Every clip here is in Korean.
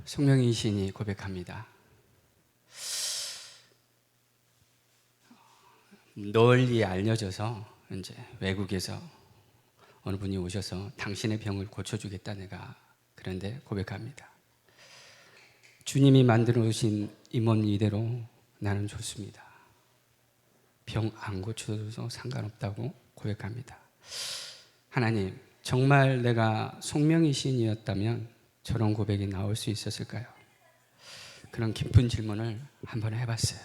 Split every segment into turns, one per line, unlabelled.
송명희 시인이 고백합니다. 널리 알려져서 이제 외국에서 어느 분이 오셔서 당신의 병을 고쳐주겠다 내가, 그런데 고백합니다. 주님이 만들어 오신 이 몸 이대로 나는 좋습니다. 병 안 고쳐줘도 상관없다고 고백합니다. 하나님, 정말 내가 송명희 시인이었다면 저런 고백이 나올 수 있었을까요? 그런 깊은 질문을 한번 해봤어요.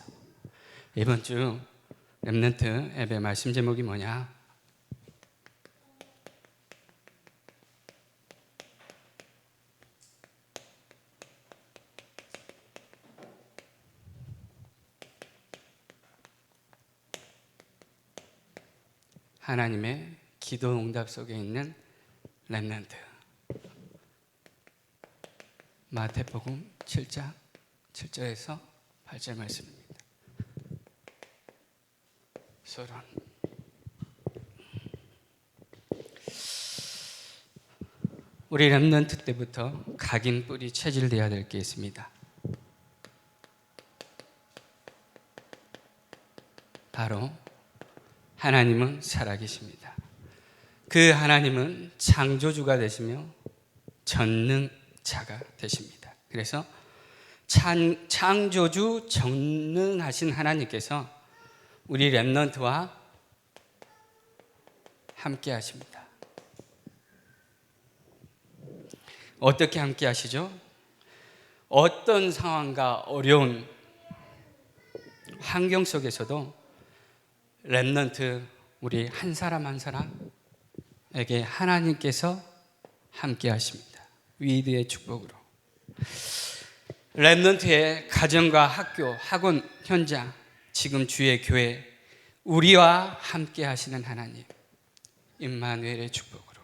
이번 주 렘넌트 예배 말씀 제목이 뭐냐? 하나님의 기도 응답 속에 있는 렘넌트. 마태복음 7장 7절에서 8절 말씀입니다. 서론. 우리 렘넌트 때부터 각인 뿌리 체질돼야 될 게 있습니다. 바로 하나님은 살아계십니다. 그 하나님은 창조주가 되시며 전능자가 되십니다. 그래서 창조주 전능하신 하나님께서 우리 렘넌트와 함께 하십니다. 어떻게 함께 하시죠? 어떤 상황과 어려운 환경 속에서도 렘넌트 우리 한 사람 한 사람에게 하나님께서 함께 하십니다. 위대의 축복으로. 렘넌트의 가정과 학교, 학원, 현장, 지금 주의 교회, 우리와 함께 하시는 하나님, 임마누엘의 축복으로.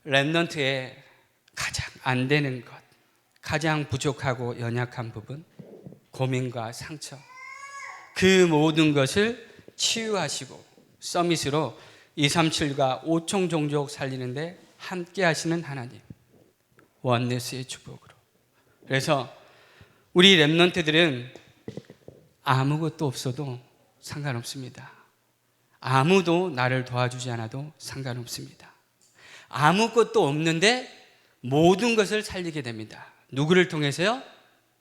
렘넌트의 가장 안 되는 것, 가장 부족하고 연약한 부분, 고민과 상처, 그 모든 것을 치유하시고 서밋으로 237과 5총 종족 살리는데 함께 하시는 하나님, 원네스의 축복으로. 그래서 우리 렘넌트들은 아무것도 없어도 상관없습니다. 아무도 나를 도와주지 않아도 상관없습니다. 아무것도 없는데 모든 것을 살리게 됩니다. 누구를 통해서요?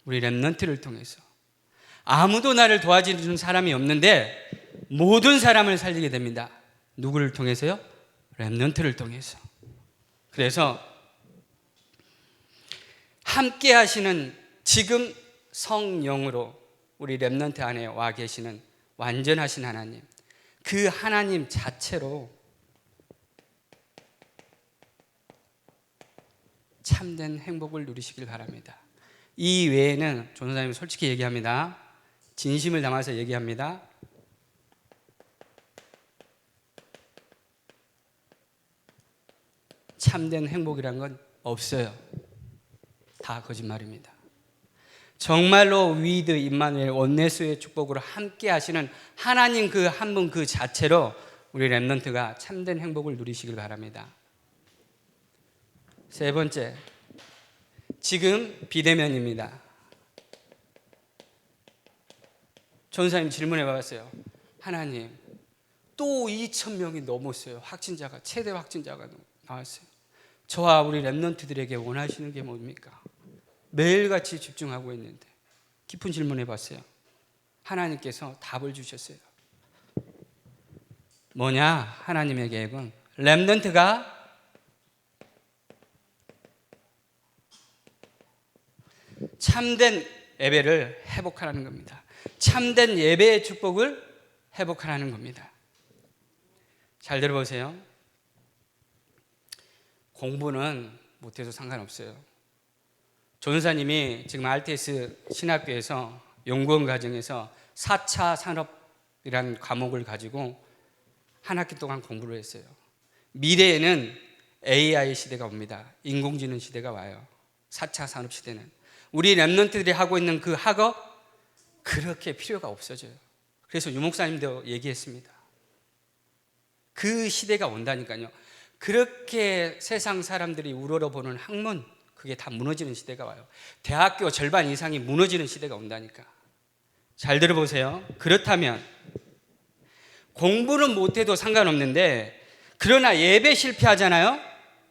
우리 렘넌트를 통해서. 아무도 나를 도와주는 사람이 없는데 모든 사람을 살리게 됩니다. 누구를 통해서요? 렘넌트를 통해서. 그래서 함께 하시는 지금 성령으로 우리 렘넌트 안에 와 계시는 완전하신 하나님, 그 하나님 자체로 참된 행복을 누리시길 바랍니다. 이 외에는 전도사님이 솔직히 얘기합니다. 진심을 담아서 얘기합니다. 참된 행복이란 건 없어요. 다 거짓말입니다. 정말로 위드 임마누엘 원네스의 축복으로 함께 하시는 하나님 그 한 분 그 자체로 우리 렘넌트가 참된 행복을 누리시길 바랍니다. 세 번째, 지금 비대면입니다. 전사님 질문해 봤어요. 하나님, 또 2,000명이 넘었어요. 확진자가, 최대 확진자가 나왔어요. 저와 우리 렘넌트들에게 원하시는 게 뭡니까? 매일같이 집중하고 있는데 깊은 질문해 봤어요. 하나님께서 답을 주셨어요. 뭐냐? 하나님의 계획은 렘넌트가 참된 예배를 회복하라는 겁니다. 참된 예배의 축복을 회복하라는 겁니다. 잘 들어보세요. 공부는 못해도 상관없어요. 전사님이 지금 RTS 신학교에서 연구원 과정에서 4차 산업이라는 과목을 가지고 한 학기 동안 공부를 했어요. 미래에는 AI 시대가 옵니다. 인공지능 시대가 와요. 4차 산업 시대는. 우리 렘넌트들이 하고 있는 그 학업 그렇게 필요가 없어져요. 그래서 유 목사님도 얘기했습니다. 그 시대가 온다니까요. 그렇게 세상 사람들이 우러러보는 학문, 그게 다 무너지는 시대가 와요. 대학교 절반 이상이 무너지는 시대가 온다니까. 잘 들어보세요. 그렇다면 공부는 못해도 상관없는데, 그러나 예배 실패하잖아요.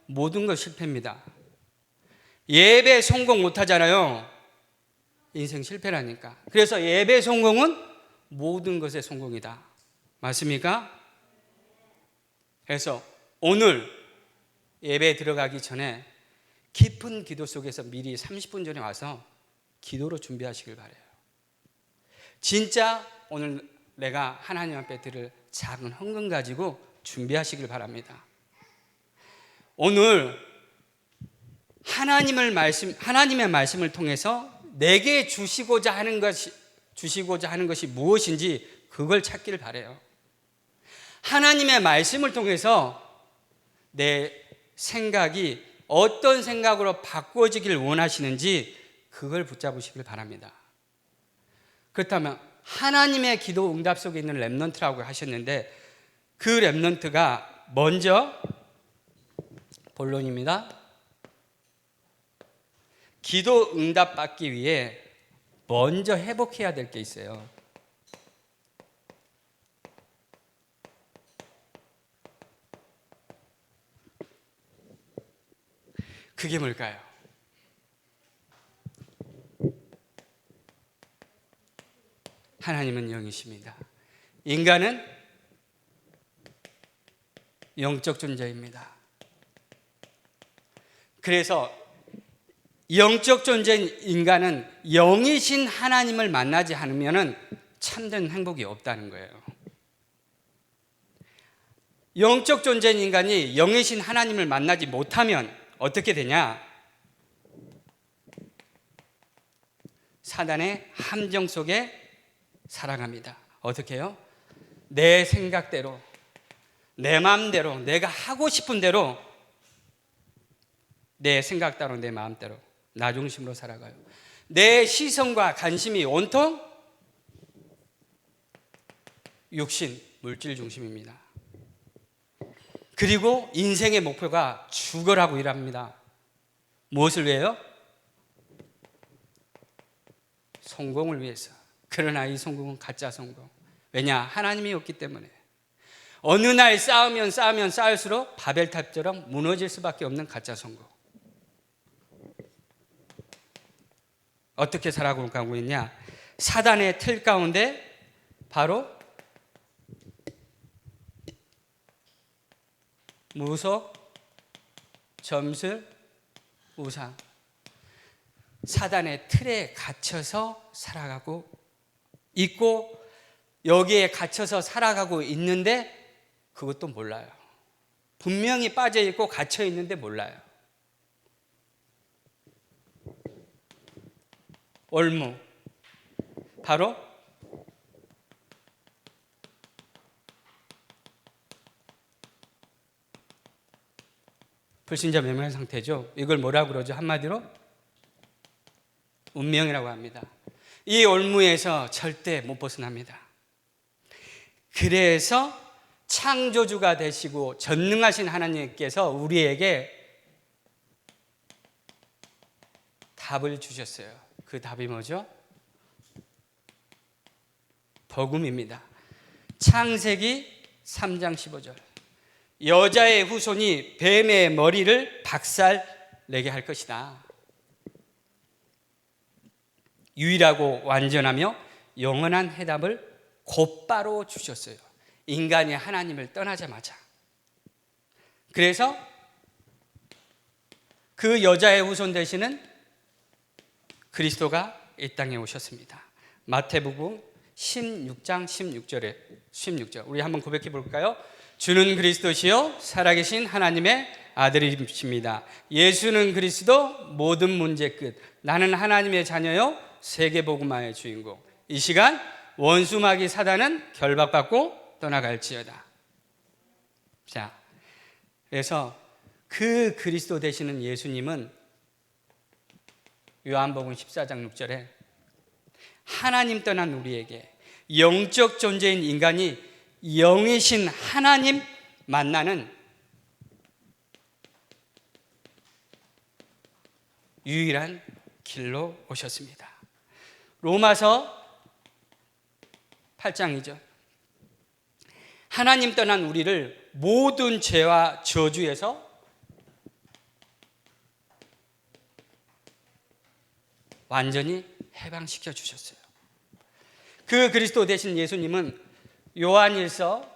모든 것 실패입니다. 예배 성공 못하잖아요. 인생 실패라니까. 그래서 예배 성공은 모든 것의 성공이다. 맞습니까? 그래서 오늘 예배에 들어가기 전에 깊은 기도 속에서 미리 30분 전에 와서 기도로 준비하시길 바라요. 진짜 오늘 내가 하나님 앞에 드릴 작은 헌금 가지고 준비하시길 바랍니다. 오늘 하나님의 말씀을 통해서 내게 주시고자 하는 것이 무엇인지 그걸 찾기를 바라요. 하나님의 말씀을 통해서 내 생각이 어떤 생각으로 바꿔지길 원하시는지 그걸 붙잡으시길 바랍니다. 그렇다면 하나님의 기도 응답 속에 있는 렘넌트라고 하셨는데, 그 렘넌트가 먼저 본론입니다. 기도 응답 받기 위해 먼저 회복해야 될 게 있어요. 그게 뭘까요? 하나님은 영이십니다. 인간은 영적 존재입니다. 그래서 영적 존재인 인간은 영이신 하나님을 만나지 않으면 참된 행복이 없다는 거예요. 영적 존재인 인간이 영이신 하나님을 만나지 못하면 어떻게 되냐? 사단의 함정 속에 살아갑니다. 어떻게 해요? 내 생각대로, 내 마음대로, 내가 하고 싶은 대로, 내 생각대로, 내 마음대로, 나 중심으로 살아가요. 내 시선과 관심이 온통 육신, 물질 중심입니다. 그리고 인생의 목표가 죽어라고 일합니다. 무엇을 위해요? 성공을 위해서. 그러나 이 성공은 가짜 성공. 왜냐? 하나님이 없기 때문에. 어느 날 쌓으면 쌓을수록 바벨탑처럼 무너질 수밖에 없는 가짜 성공. 어떻게 살아가고 있냐? 사단의 틀 가운데 바로 무속, 점술, 우상, 사단의 틀에 갇혀서 살아가고 있고, 여기에 갇혀서 살아가고 있는데 그것도 몰라요. 분명히 빠져 있고 갇혀 있는데 몰라요. 올무, 바로 불신자 매매 상태죠. 이걸 뭐라고 그러죠? 한마디로 운명이라고 합니다. 이 올무에서 절대 못 벗어납니다. 그래서 창조주가 되시고 전능하신 하나님께서 우리에게 답을 주셨어요. 그 답이 뭐죠? 복음입니다. 창세기 3장 15절. 여자의 후손이 뱀의 머리를 박살내게 할 것이다. 유일하고 완전하며 영원한 해답을 곧바로 주셨어요. 인간이 하나님을 떠나자마자. 그래서 그 여자의 후손 되시는 그리스도가 이 땅에 오셨습니다. 마태복음 16장 16절. 우리 한번 고백해 볼까요? 주는 그리스도시요 살아계신 하나님의 아들이십니다. 예수는 그리스도 모든 문제 끝. 나는 하나님의 자녀요 세계복음화의 주인공. 이 시간 원수마귀 사단은 결박받고 떠나갈지어다. 자, 그래서 그 그리스도 되시는 예수님은 요한복음 14장 6절에 하나님 떠난 우리에게 영적 존재인 인간이 영이신 하나님 만나는 유일한 길로 오셨습니다. 로마서 8장이죠. 하나님 떠난 우리를 모든 죄와 저주에서 완전히 해방시켜 주셨어요. 그 그리스도 되신 예수님은 요한일서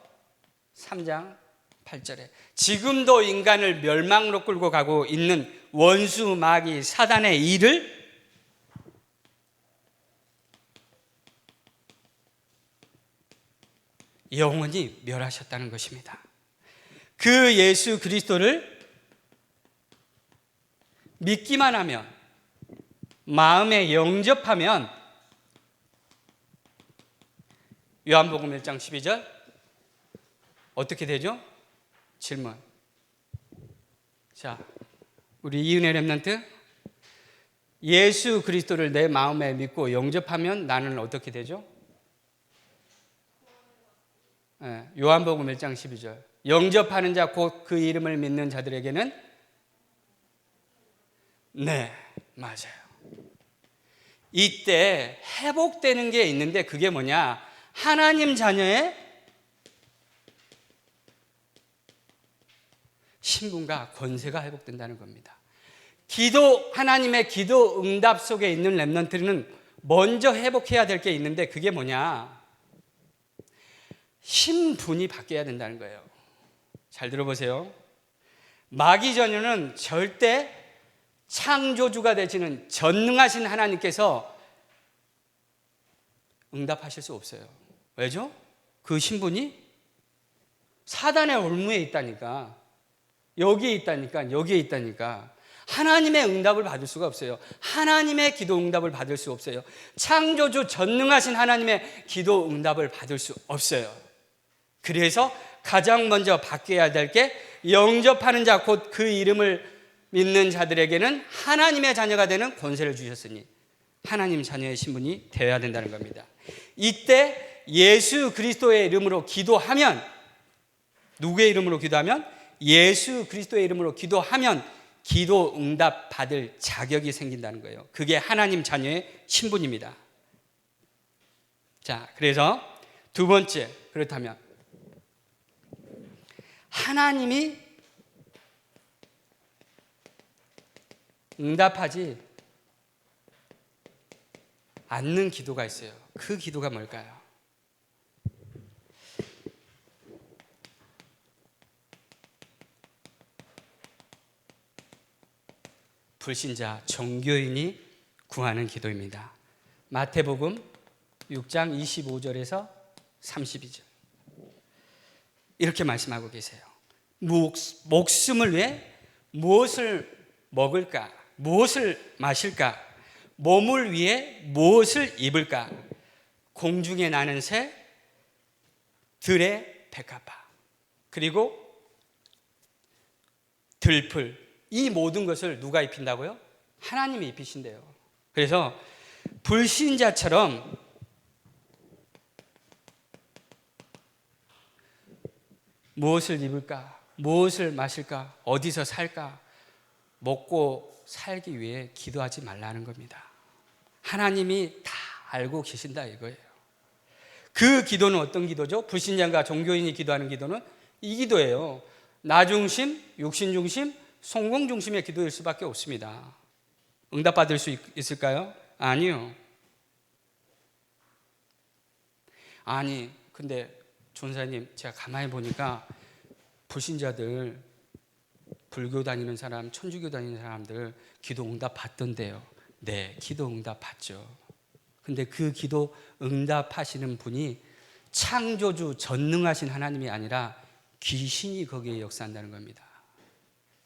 3장 8절에 지금도 인간을 멸망으로 끌고 가고 있는 원수 마귀 사단의 일을 영원히 멸하셨다는 것입니다. 그 예수 그리스도를 믿기만 하면, 마음에 영접하면, 요한복음 1장 12절 어떻게 되죠? 질문. 자, 우리 이은혜 렘넌트, 예수 그리스도를 내 마음에 믿고 영접하면 나는 어떻게 되죠? 요한복음 1장 12절 영접하는 자 곧 그 이름을 믿는 자들에게는, 네, 맞아요. 이때 회복되는 게 있는데 그게 뭐냐? 하나님 자녀의 신분과 권세가 회복된다는 겁니다. 하나님의 기도 응답 속에 있는 렘넌트는 먼저 회복해야 될 게 있는데 그게 뭐냐? 신분이 바뀌어야 된다는 거예요. 잘 들어보세요. 마귀 전유는 절대 창조주가 되시는 전능하신 하나님께서 응답하실 수 없어요. 왜죠? 그 신분이 사단의 올무에 있다니까. 여기에 있다니까. 여기에 있다니까. 하나님의 응답을 받을 수가 없어요. 하나님의 기도 응답을 받을 수 없어요. 창조주 전능하신 하나님의 기도 응답을 받을 수 없어요. 그래서 가장 먼저 바뀌어야 될 게, 영접하는 자 곧 그 이름을 믿는 자들에게는 하나님의 자녀가 되는 권세를 주셨으니 하나님 자녀의 신분이 되어야 된다는 겁니다. 이때 예수 그리스도의 이름으로 기도하면, 누구의 이름으로 기도하면? 예수 그리스도의 이름으로 기도하면 기도 응답 받을 자격이 생긴다는 거예요. 그게 하나님 자녀의 신분입니다. 자, 그래서 두 번째, 그렇다면 하나님이 응답하지 않는 기도가 있어요. 그 기도가 뭘까요? 불신자 종교인이 구하는 기도입니다. 마태복음 6장 25절에서 32절 이렇게 말씀하고 계세요. 목숨을 위해 무엇을 먹을까? 무엇을 마실까? 몸을 위해 무엇을 입을까? 공중에 나는 새, 들의 백합화, 그리고 들풀, 이 모든 것을 누가 입힌다고요? 하나님이 입히신대요. 그래서 불신자처럼 무엇을 입을까? 무엇을 마실까? 어디서 살까? 먹고 살기 위해 기도하지 말라는 겁니다. 하나님이 다 알고 계신다 이거예요. 그 기도는 어떤 기도죠? 불신자가 종교인이 기도하는 기도는 이 기도예요. 나 중심, 육신 중심, 성공 중심의 기도일 수밖에 없습니다. 응답받을 수 있을까요? 아니요. 아니, 근데 전사님, 제가 가만히 보니까 불신자들, 불교 다니는 사람, 천주교 다니는 사람들 기도 응답 받던데요. 네, 기도 응답 받죠. 근데 그 기도 응답하시는 분이 창조주 전능하신 하나님이 아니라 귀신이 거기에 역사한다는 겁니다.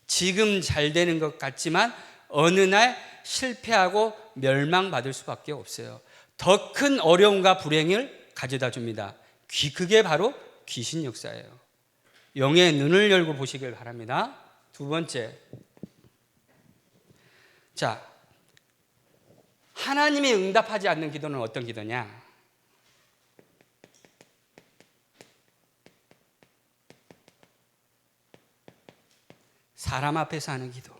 지금 잘 되는 것 같지만 어느 날 실패하고 멸망받을 수밖에 없어요. 더 큰 어려움과 불행을 가져다 줍니다. 그게 바로 귀신 역사예요. 영의 눈을 열고 보시길 바랍니다. 두 번째, 자, 하나님이 응답하지 않는 기도는 어떤 기도냐? 사람 앞에서 하는 기도.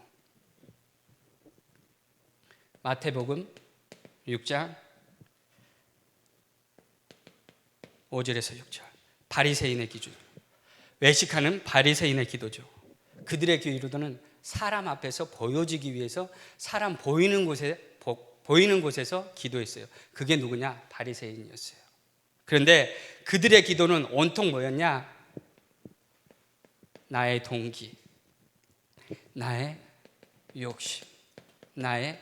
마태복음 6장 5절에서 6절. 바리새인의 기도. 외식하는 바리새인의 기도죠. 그들의 기도는 사람 앞에서 보여지기 위해서 사람 보이는 곳에서 기도했어요. 그게 누구냐? 바리새인이었어요. 그런데 그들의 기도는 온통 뭐였냐? 나의 동기, 나의 욕심, 나의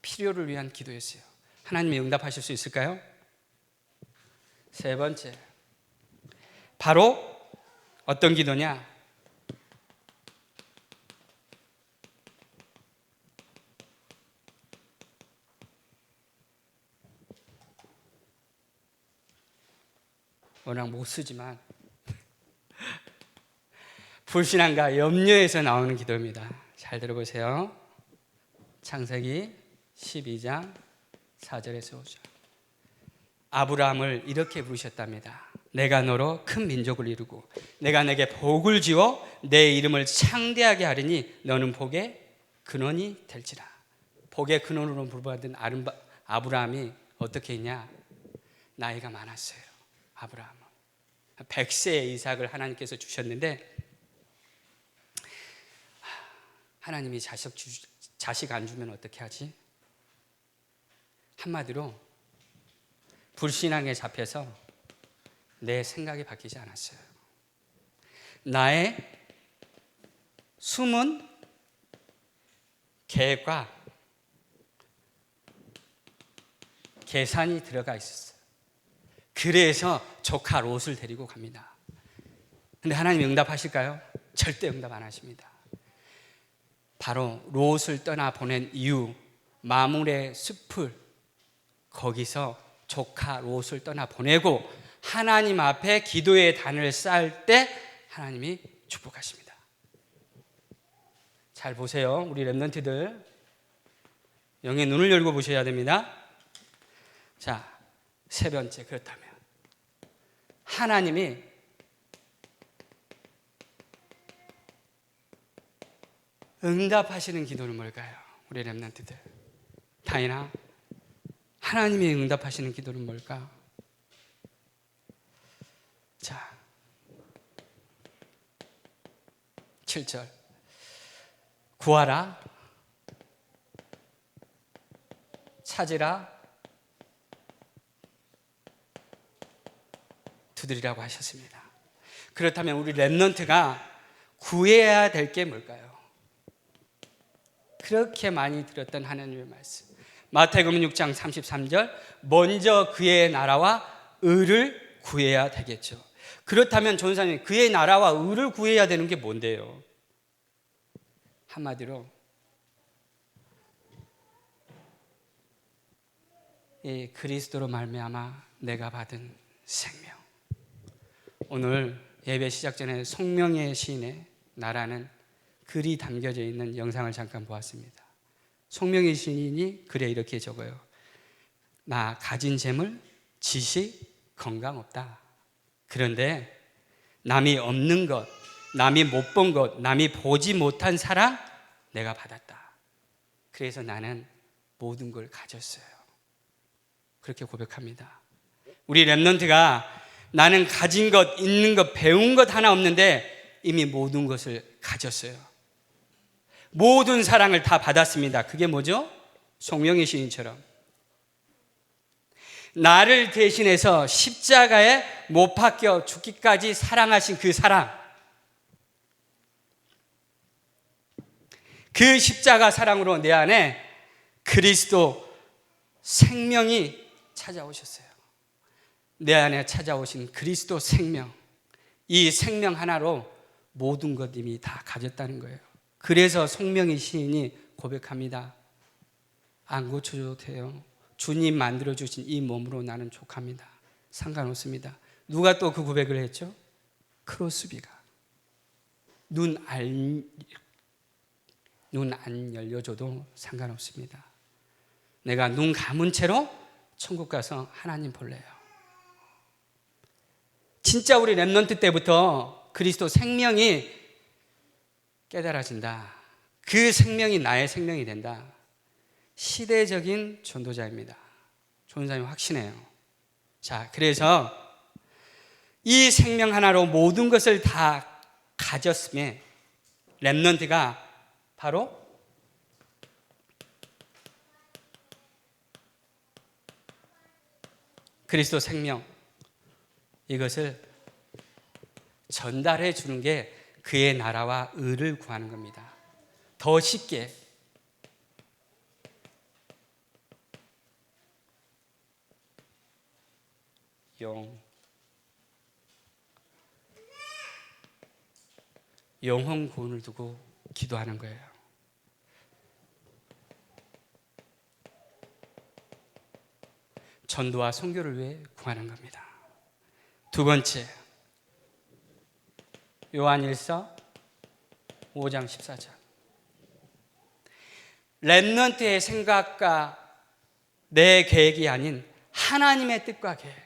필요를 위한 기도였어요. 하나님이 응답하실 수 있을까요? 세 번째, 바로 어떤 기도냐? 워낙 못 쓰지만 불신앙과 염려에서 나오는 기도입니다. 잘 들어보세요. 창세기 12장 4절에서 5절. 아브라함을 이렇게 부르셨답니다. 내가 너로 큰 민족을 이루고 내가 내게 복을 지어 내 이름을 창대하게 하리니 너는 복의 근원이 될지라. 복의 근원으로 부르받은 아브라함이 어떻게 했냐? 나이가 많았어요. 아브라함은 100세의 이삭을 하나님께서 주셨는데 하나님이 자식 안 주면 어떻게 하지? 한마디로 불신앙에 잡혀서 내 생각이 바뀌지 않았어요. 나의 숨은 계획과 계산이 들어가 있었어요. 그래서 조카 롯을 데리고 갑니다. 근데 하나님이 응답하실까요? 절대 응답 안 하십니다. 바로 롯을 떠나 보낸 이유, 마물의 숲을 거기서 조카 롯을 떠나 보내고 하나님 앞에 기도의 단을 쌓을 때 하나님이 축복하십니다. 잘 보세요. 우리 렘넌트들 영의 눈을 열고 보셔야 됩니다. 자, 세 번째, 그렇다면 하나님이 응답하시는 기도는 뭘까요? 우리 렘넌트들. 다이나, 하나님이 응답하시는 기도는 뭘까? 자, 7절. 구하라, 찾으라, 두드리라고 하셨습니다. 그렇다면 우리 렘넌트가 구해야 될 게 뭘까요? 그렇게 많이 들었던 하나님의 말씀. 마태복음 6장 33절. 먼저 그의 나라와 의를 구해야 되겠죠. 그렇다면 전사님, 그의 나라와 의를 구해야 되는 게 뭔데요? 한마디로 이 그리스도로 말미암아 내가 받은 생명. 오늘 예배 시작 전에 송명의 시인의 나라는 글이 담겨져 있는 영상을 잠깐 보았습니다. 송명의 시인이 글에 이렇게 적어요. 나 가진 재물, 지식, 건강 없다. 그런데 남이 없는 것, 남이 못 본 것, 남이 보지 못한 사랑 내가 받았다. 그래서 나는 모든 걸 가졌어요. 그렇게 고백합니다. 우리 렘넌트가 나는 가진 것, 있는 것, 배운 것 하나 없는데 이미 모든 것을 가졌어요. 모든 사랑을 다 받았습니다. 그게 뭐죠? 송명의 시인처럼 나를 대신해서 십자가에 못 박혀 죽기까지 사랑하신 그 사랑, 그 십자가 사랑으로 내 안에 그리스도 생명이 찾아오셨어요. 내 안에 찾아오신 그리스도 생명, 이 생명 하나로 모든 것 이미 다 가졌다는 거예요. 그래서 송명의 시인이 고백합니다. 안 고쳐줘도 돼요. 주님 만들어주신 이 몸으로 나는 족합니다. 상관없습니다. 누가 또 그 고백을 했죠? 크로스비가. 눈 안 열려줘도 상관없습니다. 내가 눈 감은 채로 천국 가서 하나님 볼래요. 진짜 우리 렘넌트 때부터 그리스도 생명이 깨달아진다. 그 생명이 나의 생명이 된다. 시대적인 전도자입니다. 전도자님 확신해요. 자, 그래서 이 생명 하나로 모든 것을 다 가졌음에 렘넌트가 바로 그리스도 생명, 이것을 전달해 주는 게 그의 나라와 의를 구하는 겁니다. 더 쉽게 영혼 구원을 두고 기도하는 거예요. 전도와 선교를 위해 구하는 겁니다. 두 번째, 요한일서 5장 14절. 렘넌트의 생각과 내 계획이 아닌 하나님의 뜻과 계획.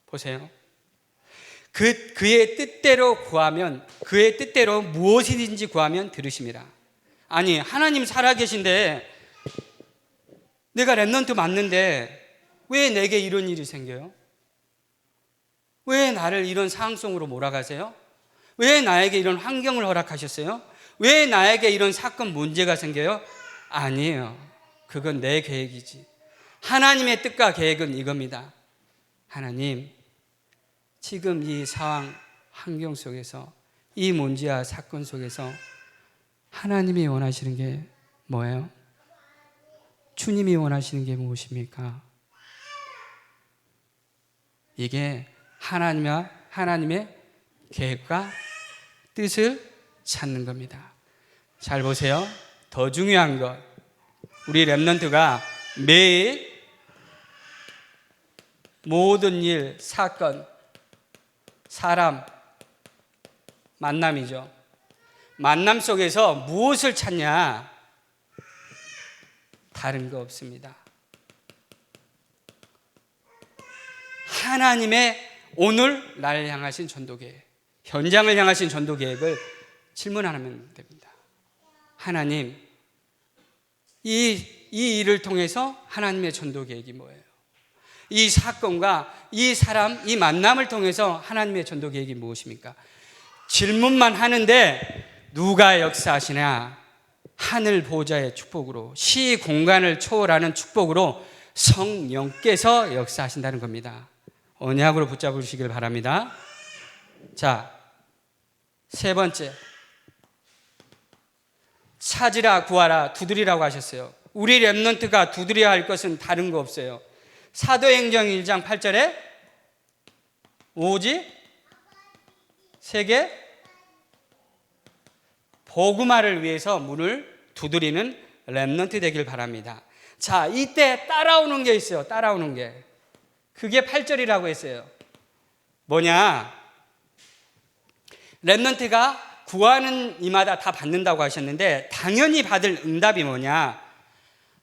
보세요. 그의 뜻대로 구하면, 그의 뜻대로 무엇이든지 구하면 들으십니다. 아니, 하나님 살아계신데 내가 렘넌트 맞는데 왜 내게 이런 일이 생겨요? 왜 나를 이런 상황 속으로 몰아가세요? 왜 나에게 이런 환경을 허락하셨어요? 왜 나에게 이런 사건 문제가 생겨요? 아니에요. 그건 내 계획이지. 하나님의 뜻과 계획은 이겁니다. 하나님, 지금 이 상황, 환경 속에서, 이 문제와 사건 속에서 하나님이 원하시는 게 뭐예요? 주님이 원하시는 게 무엇입니까? 이게 하나님의 계획과 뜻을 찾는 겁니다. 잘 보세요. 더 중요한 것, 우리 렘넌트가 매일 모든 일, 사건, 사람, 만남이죠. 만남 속에서 무엇을 찾냐? 다른 거 없습니다. 하나님의 오늘 나를 향하신 전도계획, 현장을 향하신 전도계획을 질문하면 됩니다. 하나님, 이 일을 통해서 하나님의 전도계획이 뭐예요? 이 사건과 이 사람, 이 만남을 통해서 하나님의 전도계획이 무엇입니까? 질문만 하는데 누가 역사하시냐? 하늘 보좌의 축복으로, 시 공간을 초월하는 축복으로 성령께서 역사하신다는 겁니다. 언약으로 붙잡으시길 바랍니다. 자, 세 번째, 찾으라, 구하라, 두드리라고 하셨어요. 우리 렘넌트가 두드려야 할 것은 다른 거 없어요. 사도행전 1장 8절에 오직 세계 복음화를 위해서 문을 두드리는 렘넌트 되길 바랍니다. 자, 이때 따라오는 게 있어요. 따라오는 게. 그게 8절이라고 했어요. 뭐냐? 렘넌트가 구하는 이마다 다 받는다고 하셨는데 당연히 받을 응답이 뭐냐?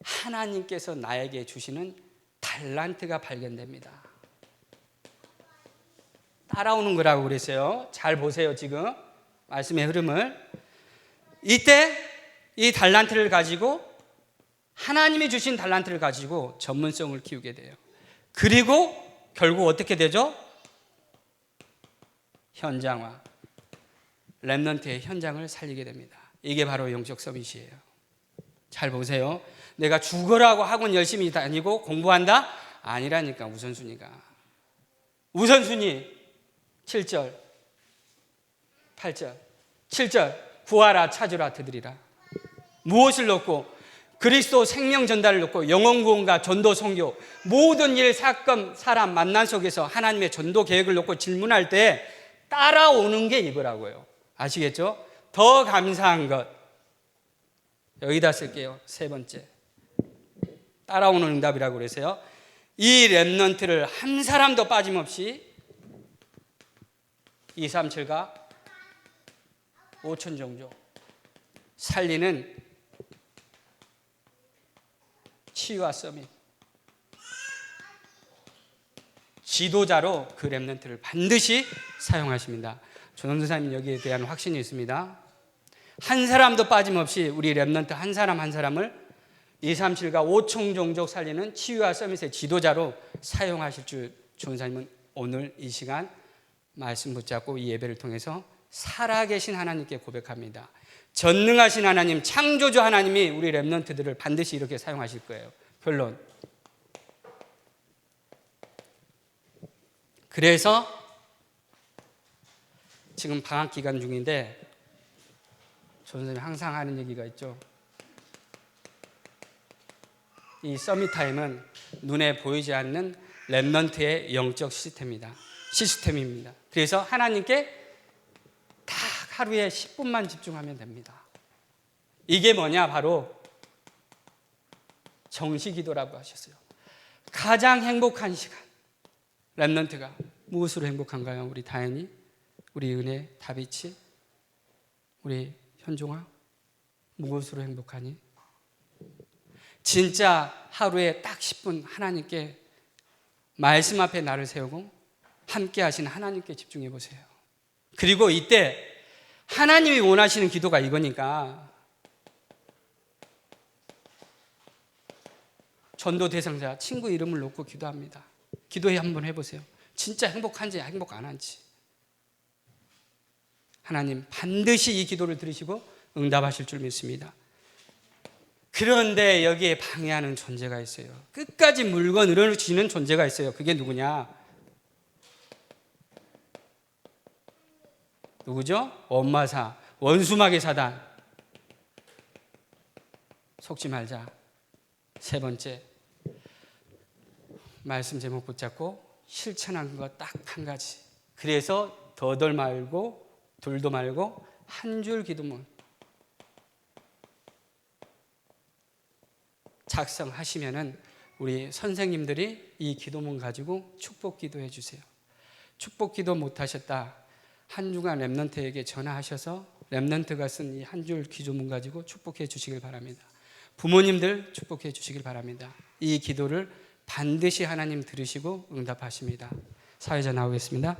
하나님께서 나에게 주시는 달란트가 발견됩니다. 따라오는 거라고 그랬어요. 잘 보세요. 지금 말씀의 흐름을. 이때 이 달란트를 가지고, 하나님이 주신 달란트를 가지고 전문성을 키우게 돼요. 그리고 결국 어떻게 되죠? 현장화. 렘넌트의 현장을 살리게 됩니다. 이게 바로 영적 서밋이에요. 잘 보세요. 내가 죽으라고 학원 열심히 다니고 공부한다? 아니라니까. 우선순위가. 우선순위 7절, 8절, 7절. 구하라, 찾으라, 두드리라. 무엇을 놓고? 그리스도 생명 전달을 놓고 영혼 구원과 전도 선교, 모든 일, 사건, 사람, 만남 속에서 하나님의 전도 계획을 놓고 질문할 때 따라오는 게 이거라고요. 아시겠죠? 더 감사한 것, 여기다 쓸게요. 세 번째, 따라오는 응답이라고 그래서요. 이 렘넌트를 한 사람도 빠짐없이 237가 5천 정도 살리는 치유와 서밋, 지도자로 그 렘넌트를 반드시 사용하십니다. 조성사님 여기에 대한 확신이 있습니다. 한 사람도 빠짐없이 우리 렘넌트 한 사람 한 사람을 237가 5총 종족 살리는 치유와 서밋의 지도자로 사용하실 줄 전사님은 오늘 이 시간 말씀 붙잡고 이 예배를 통해서 살아계신 하나님께 고백합니다. 전능하신 하나님, 창조주 하나님이 우리 렘넌트들을 반드시 이렇게 사용하실 거예요. 결론. 그래서 지금 방학 기간 중인데 전사님이 항상 하는 얘기가 있죠. 이 서밋타임은 눈에 보이지 않는 렘넌트의 영적 시스템입니다. 그래서 하나님께 딱 하루에 10분만 집중하면 됩니다. 이게 뭐냐? 바로 정시기도라고 하셨어요. 가장 행복한 시간. 렘넌트가 무엇으로 행복한가요? 우리 다현이, 우리 은혜, 다비치, 우리 현종아, 무엇으로 행복하니? 진짜 하루에 딱 10분 하나님께 말씀 앞에 나를 세우고 함께 하신 하나님께 집중해 보세요. 그리고 이때 하나님이 원하시는 기도가 이거니까 전도 대상자 친구 이름을 놓고 기도합니다. 기도해 한번 해보세요. 진짜 행복한지 행복 안 한지. 하나님 반드시 이 기도를 들으시고 응답하실 줄 믿습니다. 그런데 여기에 방해하는 존재가 있어요. 끝까지 물고 늘어지는 존재가 있어요. 그게 누구냐? 누구죠? 원마사, 원수마귀 사단. 속지 말자. 세 번째, 말씀 제목 붙잡고 실천한 것 딱 한 가지. 그래서 더덜 말고 둘도 말고 한 줄 기도문 작성하시면은 우리 선생님들이 이 기도문 가지고 축복 기도해 주세요. 축복 기도 못 하셨다. 한 주간 렘넌트에게 전화하셔서 렘넌트가 쓴 이 한 줄 기도문 가지고 축복해 주시길 바랍니다. 부모님들 축복해 주시길 바랍니다. 이 기도를 반드시 하나님 들으시고 응답하십니다. 사회자 나오겠습니다.